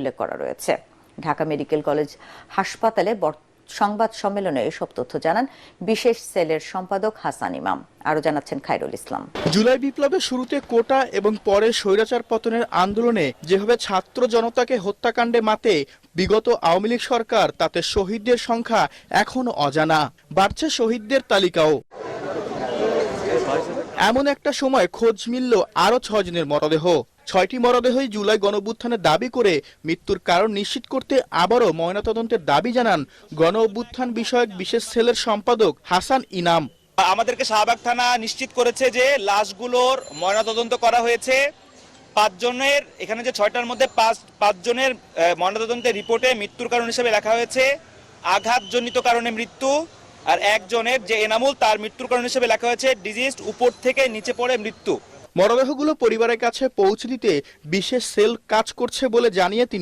উল্লেখ করা রয়েছে। ঢাকা মেডিকেল কলেজ হাসপাতালে সংবাদ সম্মেলনে এসব তথ্য জানান বিশেষ সেলের সম্পাদক হাসান ইমাম। আরো জানাচ্ছেন খায়রুল ইসলাম। জুলাই বিপ্লবের শুরুতে কোটা এবং পরে স্বৈরাচার পতনের আন্দোলনে যেভাবে ছাত্র জনতাকে হত্যাকাণ্ডে মাতে বিগত আওয়ামী লীগ সরকার, তাতে শহীদদের সংখ্যা এখনো অজানা। বাড়ছে শহীদদের তালিকাও। এমন একটা সময় খোঁজ মিলল আরো 6 জনের মরদেহ। 6টি মরদেহই জুলাই গণঅভ্যুত্থানের দাবি করে মৃত্যুর কারণ নিশ্চিত করতে আবারও ময়নাতদন্তের দাবি জানান গণঅভ্যুত্থান বিষয়ক বিশেষ সেলের সম্পাদক হাসান ইনাম। আমাদেরকে শাহবাগ থানা নিশ্চিত করেছে যে লাশগুলোর ময়নাতদন্ত করা হয়েছে। 5 জনের, এখানে যে 6টার মধ্যে 5 জনের ময়নাতদন্তের রিপোর্টে মৃত্যুর কারণ হিসেবে লেখা হয়েছে আঘাতজনিত কারণে মৃত্যু, আর একজনের যে এনামুল, তার মৃত্যুর কারণ হিসেবে লেখা হয়েছে ডিজিজড, উপর থেকে নিচে পড়ে মৃত্যু। মরদেহগুলো পরিবারের কাছে পৌঁছে দিতে বিশেষ সেল কাজ করছে বলে জানিয়ে তিনি